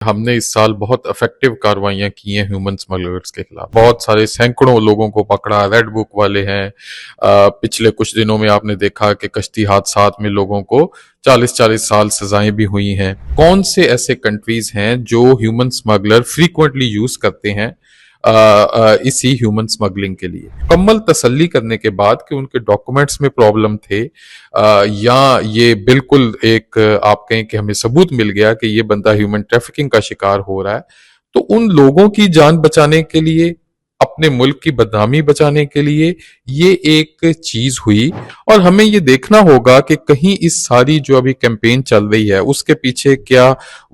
ہم نے اس سال بہت افیکٹو کارروائیاں کی ہیں ہیومن سمگلرز کے خلاف. بہت سارے سینکڑوں لوگوں کو پکڑا. ریڈ بک والے ہیں. پچھلے کچھ دنوں میں آپ نے دیکھا کہ کشتی حادثات میں لوگوں کو 40 سال سزائیں بھی ہوئی ہیں. کون سے ایسے کنٹریز ہیں جو ہیومن سمگلر فریکوینٹلی یوز کرتے ہیں اسی ہیومن سمگلنگ کے لیے؟ مکمل تسلی کرنے کے بعد کہ ان کے ڈاکومنٹس میں پرابلم تھے یا یہ بالکل ایک آپ کہیں کہ ہمیں ثبوت مل گیا کہ یہ بندہ ہیومن ٹریفکنگ کا شکار ہو رہا ہے، تو ان لوگوں کی جان بچانے کے لیے، اپنے ملک کی بدنامی بچانے کے لیے یہ ایک چیز ہوئی. اور ہمیں یہ دیکھنا ہوگا کہ کہیں اس ساری جو ابھی کیمپین چل رہی ہے اس کے پیچھے کیا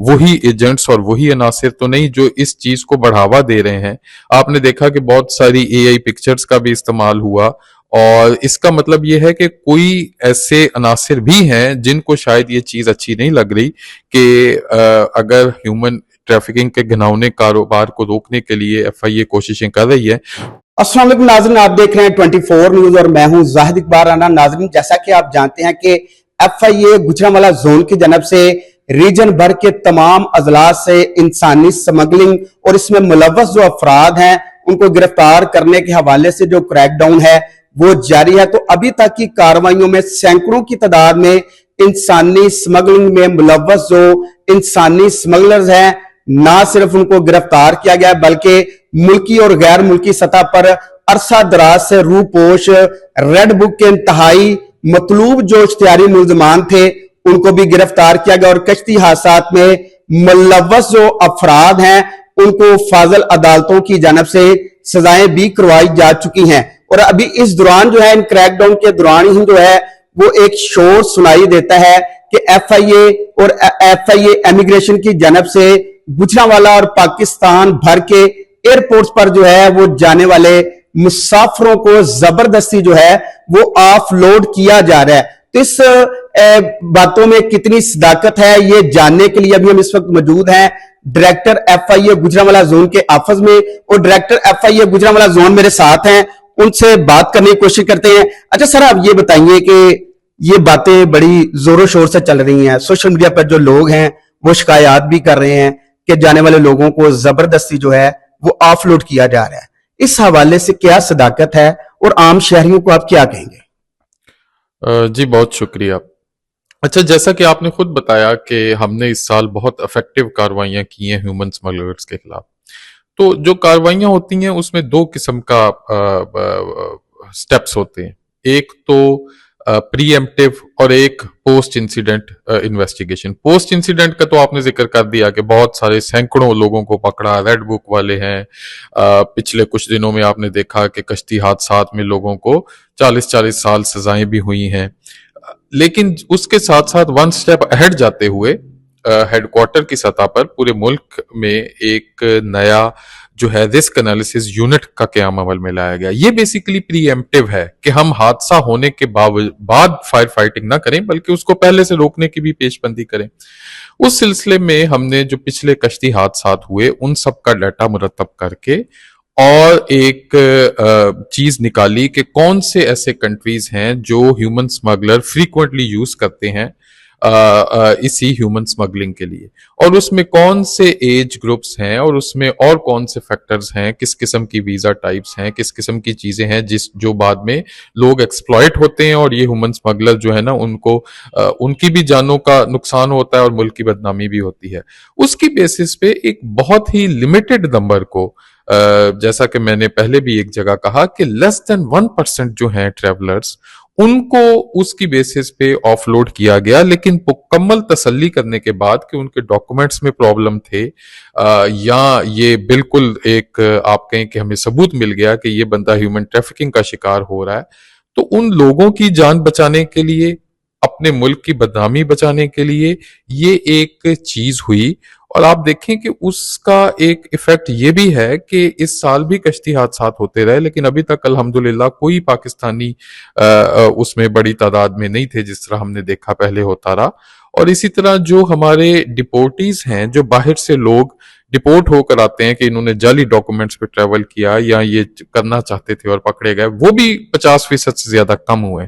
وہی ایجنٹس اور وہی عناصر تو نہیں جو اس چیز کو بڑھاوا دے رہے ہیں. آپ نے دیکھا کہ بہت ساری اے آئی پکچرز کا بھی استعمال ہوا، اور اس کا مطلب یہ ہے کہ کوئی ایسے عناصر بھی ہیں جن کو شاید یہ چیز اچھی نہیں لگ رہی کہ اگر ہیومن ٹریفکنگ کے گھناؤنے کاروبار کو روکنے کے لیے ایف آئی اے کوششیں کر رہی ہے. السلام علیکم ناظرین، آپ دیکھ رہے ہیں 24 نیوز اور میں ہوں زاہد اقبال رانا. ناظرین، جیسا کہ آپ جانتے ہیں کہ ایف آئی اے گجرانوالہ زون کی جانب سے ریجن بھر کے تمام اضلاع سے انسانی سمگلنگ اور اس میں ملوث جو افراد ہیں ان کو گرفتار کرنے کے حوالے سے جو کریک ڈاؤن ہے وہ جاری ہے. تو ابھی تک کی کارروائیوں میں سینکڑوں کی تعداد میں انسانی سمگلنگ میں ملوث جو انسانی سمگلرز ہیں نہ صرف ان کو گرفتار کیا گیا بلکہ ملکی اور غیر ملکی سطح پر عرصہ دراز سے روپوش ریڈ بک کے انتہائی مطلوب جو اشتہاری ملزمان تھے ان کو بھی گرفتار کیا گیا، اور کشتی حادثات میں ملوث جو افراد ہیں ان کو فاضل عدالتوں کی جانب سے سزائیں بھی کروائی جا چکی ہیں. اور ابھی اس دوران جو ہے ان کریک ڈاؤن کے دوران ہی جو ہے وہ ایک شور سنائی دیتا ہے کہ ایف آئی اے اور ایف آئی اے امیگریشن کی جانب سے گجرانوالہ اور پاکستان بھر کے ایئرپورٹس پر جو ہے وہ جانے والے مسافروں کو زبردستی جو ہے وہ آف لوڈ کیا جا رہا ہے. تو اس باتوں میں کتنی صداقت ہے یہ جاننے کے لیے ابھی ہم اس وقت موجود ہیں ڈائریکٹر ایف آئی اے گجرانوالہ زون کے آفس میں، اور ڈائریکٹر ایف آئی اے گجرانوالہ زون میرے ساتھ ہیں، ان سے بات کرنے کی کوشش کرتے ہیں. اچھا سر، آپ یہ بتائیے کہ یہ باتیں بڑی زور و شور سے چل رہی ہیں، سوشل میڈیا پر جو لوگ ہیں وہ شکایات بھی کر رہے ہیں کہ جانے والے لوگوں کو زبردستی جو ہے وہ آف لوڈ کیا جا رہا ہے. اس حوالے سے کیا صداقت ہے اور عام شہریوں کو آپ کیا کہیں گے؟ جی بہت شکریہ. اچھا، جیسا کہ آپ نے خود بتایا کہ ہم نے اس سال بہت افیکٹو کارروائیاں کی ہیں ہیومن سمگلرز کے خلاف. تو جو کارروائیاں ہوتی ہیں اس میں دو قسم کا سٹیپس ہوتے ہیں. ایک تو پری ایمپٹیو اور ایک post incident investigation. Post incident کا تو آپ نے ذکر کر دیا کہ بہت سارے سینکڑوں لوگوں کو پکڑا. ریڈ بک والے ہیں. پچھلے کچھ دنوں میں آپ نے دیکھا کہ کشتی حادثات میں لوگوں کو 40 سال سزائیں بھی ہوئی ہیں. لیکن اس کے ساتھ ساتھ ون سٹیپ اہیڈ جاتے ہوئے ہیڈ کوارٹر کی سطح پر پورے ملک میں ایک نیا جو ہے رسک انالیسس یونٹ کا قیام عمل میں لایا گیا. یہ بیسیکلی پری ایمپٹیو ہے کہ ہم حادثہ ہونے کے بعد فائر فائٹنگ نہ کریں بلکہ اس کو پہلے سے روکنے کی بھی پیش بندی کریں. اس سلسلے میں ہم نے جو پچھلے کشتی حادثات ہوئے ان سب کا ڈیٹا مرتب کر کے اور ایک چیز نکالی کہ کون سے ایسے کنٹریز ہیں جو ہیومن سمگلر فریکوینٹلی یوز کرتے ہیں اسی ہیومن سمگلنگ کے لیے، اور اس میں کون سے ایج گروپس ہیں اور اس میں اور کون سے فیکٹرز ہیں، کس قسم کی ویزا ٹائپس ہیں، کس قسم کی چیزیں ہیں جو بعد میں لوگ ایکسپلائٹ ہوتے ہیں اور یہ ہیومن سمگلر جو ہے نا ان کو ان کی بھی جانوں کا نقصان ہوتا ہے اور ملک کی بدنامی بھی ہوتی ہے. اس کی بیسس پہ ایک بہت ہی لمیٹڈ نمبر کو جیسا کہ میں نے پہلے بھی ایک جگہ کہا کہ لیس دین 1% جو ہیں ٹریولرز ان کو اس کی بیسس پہ آف لوڈ کیا گیا، لیکن مکمل تسلی کرنے کے بعد کہ ان کے ڈاکومنٹس میں پرابلم تھے یا یہ بالکل ایک آپ کہیں کہ ہمیں ثبوت مل گیا کہ یہ بندہ ہیومن ٹریفکنگ کا شکار ہو رہا ہے، تو ان لوگوں کی جان بچانے کے لیے، اپنے ملک کی بدنامی بچانے کے لیے یہ ایک چیز ہوئی. اور آپ دیکھیں کہ اس کا ایک ایفیکٹ یہ بھی ہے کہ اس سال بھی کشتی حادثات ہوتے رہے لیکن ابھی تک الحمدللہ کوئی پاکستانی اس میں بڑی تعداد میں نہیں تھے جس طرح ہم نے دیکھا پہلے ہوتا رہا. اور اسی طرح جو ہمارے ڈپورٹیز ہیں، جو باہر سے لوگ ڈپورٹ ہو کر آتے ہیں کہ انہوں نے جعلی ڈاکومنٹس پہ ٹریول کیا یا یہ کرنا چاہتے تھے اور پکڑے گئے، وہ بھی 50% سے زیادہ کم ہوئے.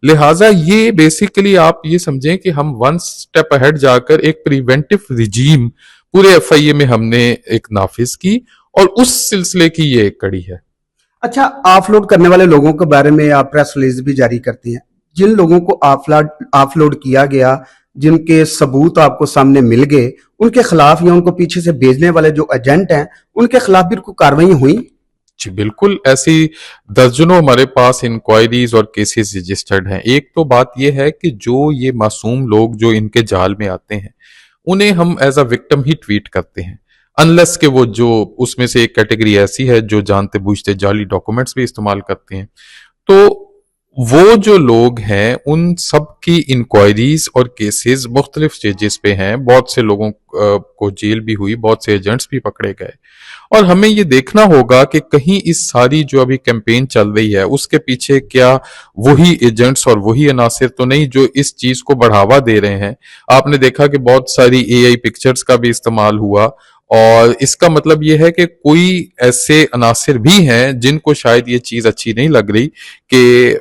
لہٰذا یہ بیسیکلی آپ یہ سمجھیں کہ ہم ون سٹیپ اہیڈ جا کر ایک پریونٹیو رجیم पूरे एफआईए में हमने एक नाफिज की और उस सिलसिले की ये एक कड़ी है। अच्छा, ऑफलोड करने वाले लोगों के बारे में आप प्रेस रिलीज भी जारी करती हैं। जिन लोगों को ऑफलोड किया गया, जिनके सबूत आपको सामने मिल गए, उनके खिलाफ या उनको पीछे से भेजने वाले जो एजेंट हैं, उनके खिलाफ भी कोई कार्रवाई हुई? जी बिल्कुल, ऐसी दर्जनों हमारे पास इंक्वायरीज और केसेस रजिस्टर्ड हैं। एक तो बात यह है कि जो ये मासूम लोग जो इनके जाल में आते हैं, उन्हें हम एज अ विक्टिम ही ट्रीट करते हैं, अनलेस के वो जो उसमें से एक कैटेगरी ऐसी है जो जानते बूझते जाली डॉक्यूमेंट्स भी इस्तेमाल करते हैं। तो वो जो लोग हैं उन सब की इंक्वायरीज और केसेस मुख्तलिफ स्टेजेस पे हैं। बहुत से लोगों को जेल भी हुई, बहुत से एजेंट्स भी पकड़े गए, और हमें ये देखना होगा कि कहीं इस सारी जो अभी कैंपेन चल रही है उसके पीछे क्या वही एजेंट्स और वही अनासिर तो नहीं जो इस चीज को बढ़ावा दे रहे हैं। आपने देखा कि बहुत सारी एआई पिक्चर्स का भी इस्तेमाल हुआ, और इसका मतलब ये है कि कोई ऐसे अनासिर भी हैं जिनको शायद ये चीज अच्छी नहीं लग रही कि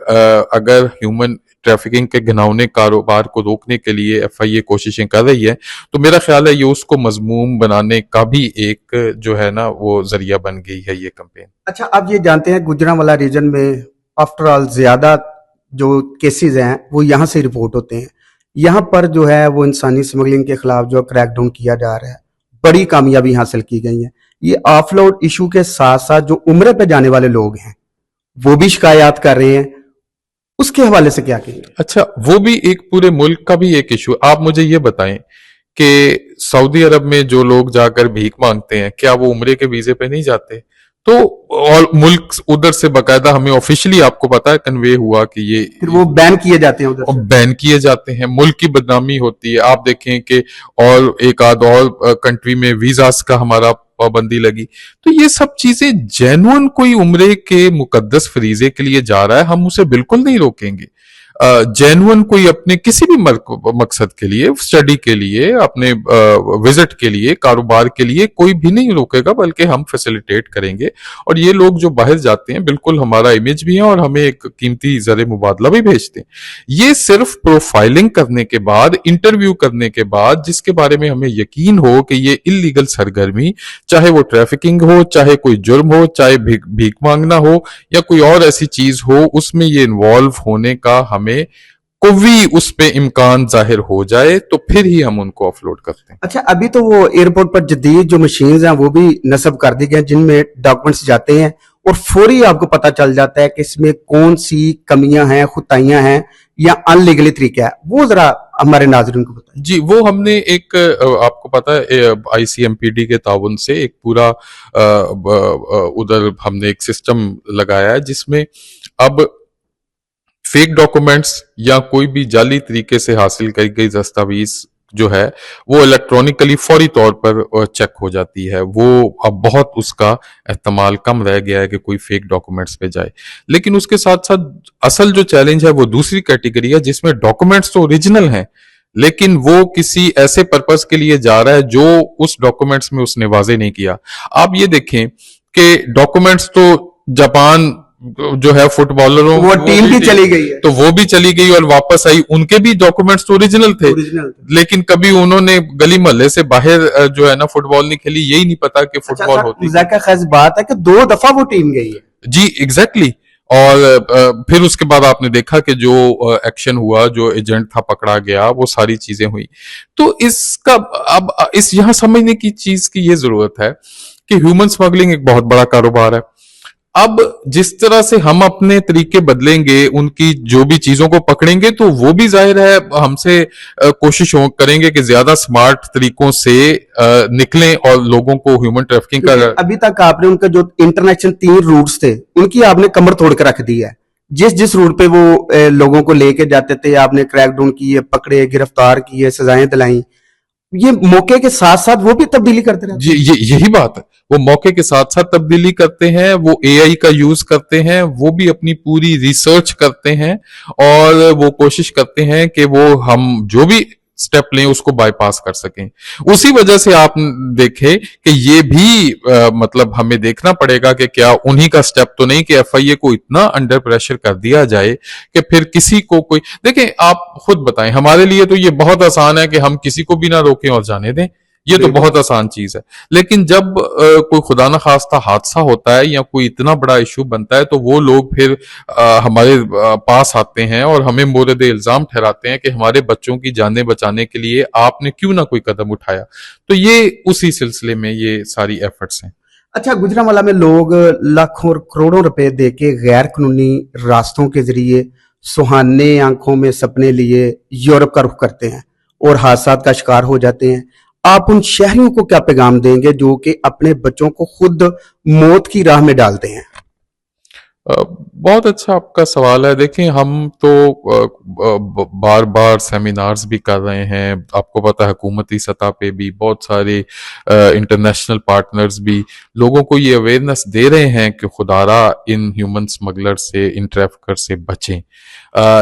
अगर ह्यूमन ट्रैफिकिंग के घिनौने कारोबार को रोकने के लिए एफआईए कोशिशें कर रही है, तो मेरा ख्याल है ये उसको मजमूम बनाने का भी एक जो है ना वो जरिया बन गई है ये कैंपेन। अच्छा, आप ये जानते हैं गुजरांवाला रीजन में आफ्टर ऑल ज्यादा जो केसेस हैं वो यहाँ से रिपोर्ट होते हैं। यहाँ पर जो है वो इंसानी स्मगलिंग के खिलाफ जो क्रैकडाउन किया जा रहा है, बड़ी कामयाबी हासिल की गई है। ये ऑफलोड इशू के साथ साथ जो उम्रे पे जाने वाले लोग हैं वो भी शिकायत कर रहे हैं, उसके हवाले से क्या कहेंगे? अच्छा, वो भी एक पूरे मुल्क का भी एक इशू। आप मुझे ये बताएं कि सऊदी अरब में जो लोग जाकर भीख मांगते हैं, क्या वो उम्रे के वीजे पे नहीं जाते? तो और मुल्क उधर से बकायदा हमें ऑफिशियली आपको पता है कन्वे हुआ कि ये फिर वो बैन किए जाते हैं उधर और से। बैन किए जाते हैं, मुल्क की बदनामी होती है। आप देखें कि और एक आध और कंट्री में वीजास का हमारा पाबंदी लगी। तो ये सब चीजें जेन्युइन कोई उम्रे के मुकद्दस फरीजे के लिए जा रहा है, हम उसे बिल्कुल नहीं रोकेंगे। जेन्युइन कोई अपने किसी भी मकसद के लिए, स्टडी के लिए, अपने विजिट के लिए, कारोबार के लिए कोई भी नहीं रोकेगा, बल्कि हम फैसिलिटेट करेंगे। और ये लोग जो बाहर जाते हैं बिल्कुल हमारा इमेज भी है और हमें एक कीमती ज़र मुबादला भी भेजते हैं। ये सिर्फ प्रोफाइलिंग करने के बाद, इंटरव्यू करने के बाद, जिसके बारे में हमें यकीन हो कि ये इलीगल सरगर्मी, चाहे वो ट्रैफिकिंग हो, चाहे कोई जुर्म हो, चाहे भीख मांगना हो या कोई और ऐसी चीज हो, उसमें ये इन्वॉल्व होने का हमें कोई उस पे इम्कान जाहिर हो जाए तो फिर ही हम उनको ऑफलोड करते हैं। अच्छा, अभी तो वो एयरपोर्ट पर जदीद जो मशीन्स हैं वो भी नस्ब कर दी गई हैं, जिनमें डॉक्यूमेंट्स जाते हैं और फौरी आपको पता चल जाता है कि इसमें कौन सी कमियां हैं, खुताइयां हैं या अनलीगली तरीका है। वो जरा हमारे नाज़रीन को बताइए। जी, वो हमने एक आपको पता है आईसीएमपीडी के ताउन से एक पूरा उधर हमने एक सिस्टम लगाया है जिसमें अब फेक डॉक्यूमेंट्स या कोई भी जाली तरीके से हासिल की गई दस्तावेज जो है वो इलेक्ट्रॉनिकली फौरी तौर पर चेक हो जाती है। वो अब बहुत उसका इस्तेमाल कम रह गया है कि कोई फेक डॉक्यूमेंट्स पे जाए। लेकिन उसके साथ साथ असल जो चैलेंज है वो दूसरी कैटेगरी है जिसमें डॉक्यूमेंट्स तो ओरिजिनल हैं लेकिन वो किसी ऐसे पर्पस के लिए जा रहा है जो उस डॉक्यूमेंट्स में उसने वाजे नहीं किया। आप ये देखें कि डॉक्यूमेंट्स तो जापान जो है फुटबॉलरों वो टीम भी चली गई है, तो वो भी चली गई और वापस आई, उनके भी डॉक्यूमेंट्स तो ओरिजिनल थे, लेकिन कभी उन्होंने गली मोहल्ले से बाहर जो है ना फुटबॉल नहीं खेली, यही नहीं पता कि फुटबॉल होती है। खास बात है कि 2 दफा वो टीम गई है। जी एग्जैक्टली। और फिर उसके बाद आपने देखा कि जो एक्शन हुआ, जो एजेंट था पकड़ा गया, वो सारी चीजें हुई। तो इसका अब इस यहां समझने की चीज की ये जरूरत है कि ह्यूमन स्मगलिंग एक बहुत बड़ा कारोबार है। अब जिस तरह से हम अपने तरीके बदलेंगे, उनकी जो भी चीजों को पकड़ेंगे, तो वो भी जाहिर है हमसे कोशिश करेंगे कि ज्यादा स्मार्ट तरीकों से निकलें और लोगों को ह्यूमन ट्रैफिकिंग का। अभी तक आपने उनका जो इंटरनेशनल 3 रूट्स थे उनकी आपने कमर तोड़ के रख दी है। जिस जिस रूट पे वो लोगों को लेके जाते थे आपने क्रैकडाउन किए, पकड़े, गिरफ्तार किए, सजाएं दिलाई। ये मौके के साथ साथ वो भी तब्दीली करते रहते हैं। यही बात है, वो मौके के साथ साथ तब्दीली करते हैं, वो एआई का यूज करते हैं, वो भी अपनी पूरी रिसर्च करते हैं और वो कोशिश करते हैं कि वो हम जो भी स्टेप लें उसको बाईपास कर सकें। उसी वजह से आप देखें कि ये भी मतलब हमें देखना पड़ेगा कि क्या उन्हीं का स्टेप तो नहीं कि एफआईए को इतना अंडर प्रेशर कर दिया जाए कि फिर किसी को कोई देखें। आप खुद बताएं, हमारे लिए तो ये बहुत आसान है कि हम किसी को भी ना रोकें और जाने दें, ये तो बहुत आसान चीज है। लेकिन जब कोई खुदा न खास्ता हादसा होता है या कोई इतना बड़ा इशू बनता है, तो वो लोग फिर हमारे पास आते हैं और हमें मोरद इल्जाम ठहराते हैं कि हमारे बच्चों की जानें बचाने के लिए आपने क्यों ना कोई कदम उठाया। तो ये उसी सिलसिले में ये सारी एफर्ट्स हैं। अच्छा, गुजरांवाला में लोग लाखों और करोड़ों रुपए देके गैर कानूनी रास्तों के जरिए सुहाने आंखों में सपने लिए यूरोप का रुख करते हैं और हादसात का शिकार हो जाते हैं। आप उन शहरियों को क्या पैगाम देंगे जो कि अपने बच्चों को खुद मौत की राह में डालते हैं? बहुत अच्छा आपका सवाल है। देखिए, हम तो बार बार सेमिनार्स भी कर रहे हैं। आपको पता है, हुकूमती सतह पे भी बहुत सारे इंटरनेशनल पार्टनर्स भी लोगों को ये अवेयरनेस दे रहे हैं कि खुदारा इन ह्यूमन स्मगलर से, इन ट्रैफिकर से बचें।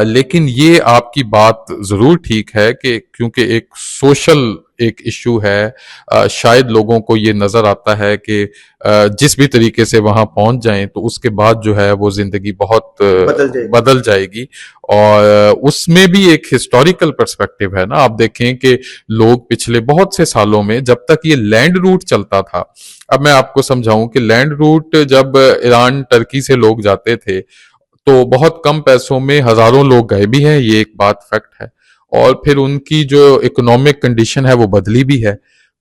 लेकिन ये आपकी बात जरूर ठीक है कि क्योंकि एक सोशल एक इशू है, शायद लोगों को ये नजर आता है कि जिस भी तरीके से वहां पहुंच जाएं तो उसके बाद जो है वो जिंदगी बहुत बदल जाएगी। और उसमें भी एक हिस्टोरिकल पर्सपेक्टिव है ना। आप देखें कि लोग पिछले बहुत से सालों में, जब तक ये लैंड रूट चलता था, अब मैं आपको समझाऊं कि लैंड रूट जब ईरान टर्की से लोग जाते थे तो बहुत कम पैसों में हजारों लोग गए भी हैं, ये एक बात फैक्ट है। और फिर उनकी जो इकोनॉमिक कंडीशन है वो बदली भी है।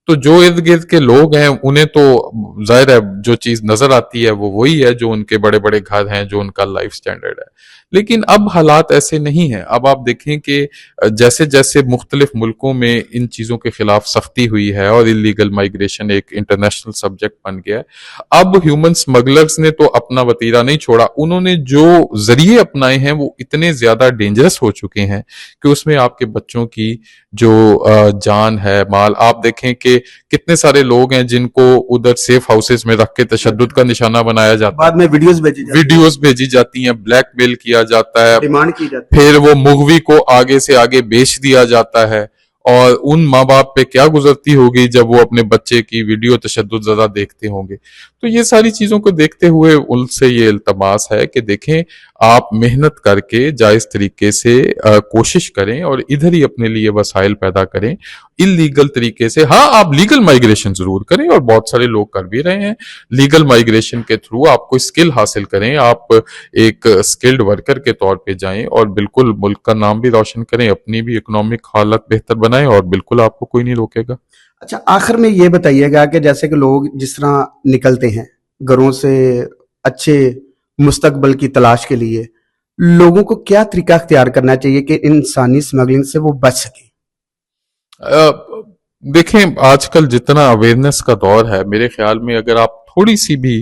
तो जो इर्द गिर्द के लोग हैं उन्हें तो जाहिर है जो चीज नजर आती है वो वही है, जो उनके बड़े बड़े घर हैं, जो उनका लाइफ स्टैंडर्ड है। लेकिन अब हालात ऐसे नहीं है। अब आप देखें कि जैसे जैसे मुख्तलिफ मुल्कों में इन चीजों के खिलाफ सख्ती हुई है और इलीगल माइग्रेशन एक इंटरनेशनल सब्जेक्ट बन गया है, अब ह्यूमन स्मगलर्स ने तो अपना वतीरा नहीं छोड़ा। उन्होंने जो जरिए अपनाए हैं वो इतने ज्यादा डेंजरस हो चुके हैं कि उसमें आपके बच्चों की जो जान है, माल, आप देखें कि कितने सारे लोग हैं जिनको उधर सेफ हाउसेस में रख के तशद्दुद का निशाना बनाया जाता है, बाद में वीडियोस भेजी जाती हैं, ब्लैकमेल किया जाता है, डिमांड की जाती है, फिर वो मूवी को आगे से आगे बेच दिया जाता है। और उन माँ बाप पे क्या गुजरती होगी जब वो अपने बच्चे की वीडियो तशद्दुद ज़दा देखते होंगे। तो ये सारी चीजों को देखते हुए उनसे ये इल्तमास है कि देखें, आप मेहनत करके जायज तरीके से कोशिश करें और इधर ही अपने लिए वसाइल पैदा करें। इलीगल तरीके से, हाँ, आप लीगल माइग्रेशन जरूर करें और बहुत सारे लोग कर भी रहे हैं। लीगल माइग्रेशन के थ्रू आप कोई स्किल हासिल करें, आप एक स्किल्ड वर्कर के तौर पे जाएं और बिल्कुल मुल्क का नाम भी रोशन करें, अपनी भी इकोनॉमिक हालत बेहतर बनाएं और बिल्कुल आपको कोई नहीं रोकेगा। अच्छा, आखिर में ये बताइएगा कि जैसे कि लोग जिस तरह निकलते हैं घरों से अच्छे मुस्तकबल की तलाश के लिए, लोगों को क्या तरीका अख्तियार करना चाहिए कि इंसानी स्मगलिंग से वो बच सके? देखें, आजकल जितना अवेयरनेस का दौर है, मेरे ख्याल में अगर आप थोड़ी सी भी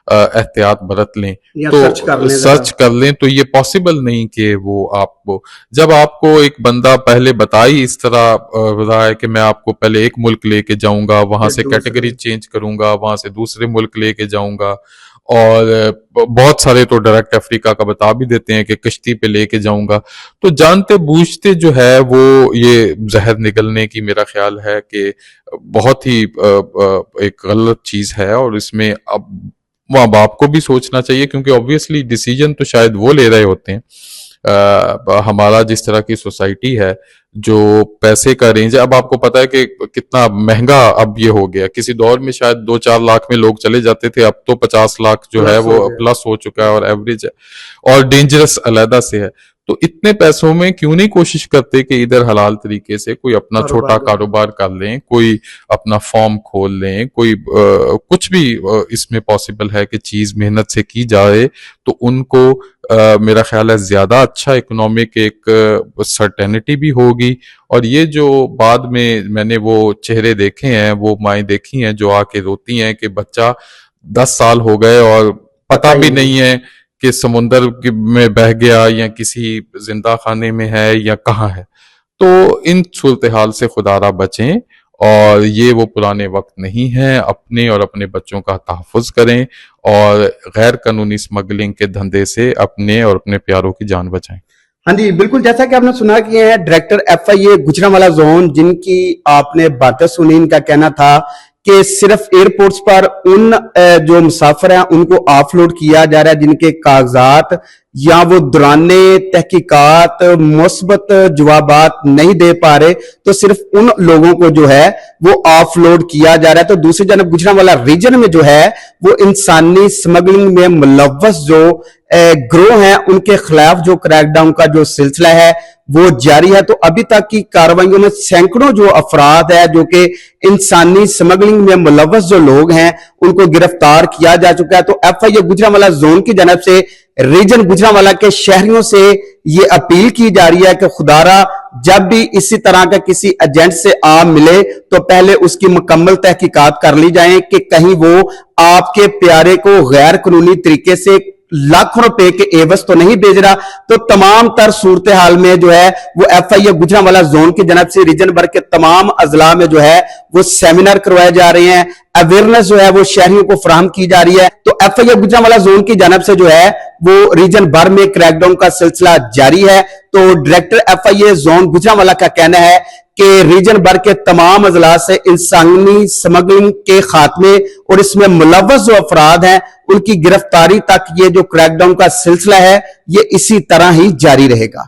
एहतियात बरत लें तो सर्च कर लें तो ये पॉसिबल नहीं कि वो आपको, जब आपको एक बंदा पहले बताई इस तरह रहा है कि मैं आपको पहले एक मुल्क लेके जाऊंगा, वहां से कैटेगरी चेंज करूंगा, वहां से दूसरे मुल्क लेके जाऊंगा, और बहुत सारे तो डायरेक्ट अफ्रीका का बता भी देते हैं कि कश्ती पे लेके जाऊंगा। तो जानते बूझते जो है वो ये जहर निकलने की मेरा ख्याल है कि बहुत ही एक गलत चीज है। और इसमें अब माँ बाप को भी सोचना चाहिए, क्योंकि ऑब्वियसली डिसीजन तो शायद वो ले रहे होते हैं। हमारा जिस तरह की सोसाइटी है, जो पैसे का रेंज है, अब आपको पता है कि कितना महंगा अब ये हो गया। किसी दौर में शायद 2-4 लाख में लोग चले जाते थे, अब तो 50 लाख जो है वो प्लस हो चुका है और एवरेज है, और डेंजरस अलहदा से है। तो इतने पैसों में क्यों नहीं कोशिश करते कि इधर हलाल तरीके से कोई अपना छोटा कारोबार कर लें, कोई अपना फॉर्म खोल लें, कोई कुछ भी इसमें पॉसिबल है कि चीज मेहनत से की जाए तो उनको मेरा ख्याल है ज्यादा अच्छा इकोनॉमिक एक सर्टेनिटी भी होगी। और ये जो बाद में मैंने वो चेहरे देखे हैं, वो माएँ देखी हैं जो आके रोती हैं कि बच्चा 10 साल हो गए और पता भी नहीं है कि समुंदर में बह गया या किसी जिंदा खाने में है या कहाँ है। तो इन सूरत हाल से खुदारा बचें, और ये वो पुराने वक्त नहीं है। अपने और अपने बच्चों का तहफ़्फ़ुज़ करें और गैर कानूनी स्मगलिंग के धंधे से अपने और अपने प्यारों की जान बचाएं। हाँ जी, बिल्कुल, जैसा कि आपने सुना कि हैं डायरेक्टर FIA गुजरांवाला जोन, जिनकी आपने बातें सुनी। इनका कहना था कि सिर्फ एयरपोर्ट्स पर उन जो मुसाफिर हैं उनको ऑफलोड किया जा रहा है जिनके कागजात या वो दौराने तहकीकात मुस्बत जवाबात नहीं दे पा रहे, तो सिर्फ उन लोगों को जो है वो ऑफलोड किया जा रहा है। तो दूसरी जानब गुजरांवाला रीजन में जो है वो इंसानी स्मगलिंग में मुलव्वस जो ग्रोह हैं उनके खिलाफ जो क्रैकडाउन का जो सिलसिला है वो जारी है। तो अभी तक की कार्रवाइयों में सैकड़ों जो अफराद है जो कि इंसानी स्मगलिंग में मुलव्वस जो लोग हैं उनको गिरफ्तार किया जा चुका है। तो FIA गुजरांवाला जोन की जानब से रीजन गुजरांवाला के शहरियों से ये अपील की जा रही है कि खुदारा जब भी इसी तरह का किसी एजेंट से आप मिले तो पहले उसकी मुकम्मल तहकीकात कर ली जाए कि कहीं वो आपके प्यारे को गैर कानूनी तरीके से लाखों रुपए के एवज तो नहीं भेज रहा। तो तमाम तर सूरत हाल में जो है वो FIA गुजरांवाला जोन की जानब से रीजन भर के तमाम अजला में जो है वो सेमिनार करवाए जा रहे हैं, अवेयरनेस जो है वो शहरियों को फराहम की जा रही है। तो FIA गुजरांवाला जोन की जानब से जो है वो रीजन भर में क्रैकडाउन का सिलसिला जारी है। तो डायरेक्टर FIA जोन गुजरांवाला का कहना है कि रीजन भर के तमाम अजला से इंसानी स्मगलिंग के खात्मे और इसमें मुलव्वस जो अफराद हैं उनकी गिरफ्तारी तक ये जो क्रैकडाउन का सिलसिला है ये इसी तरह ही जारी रहेगा।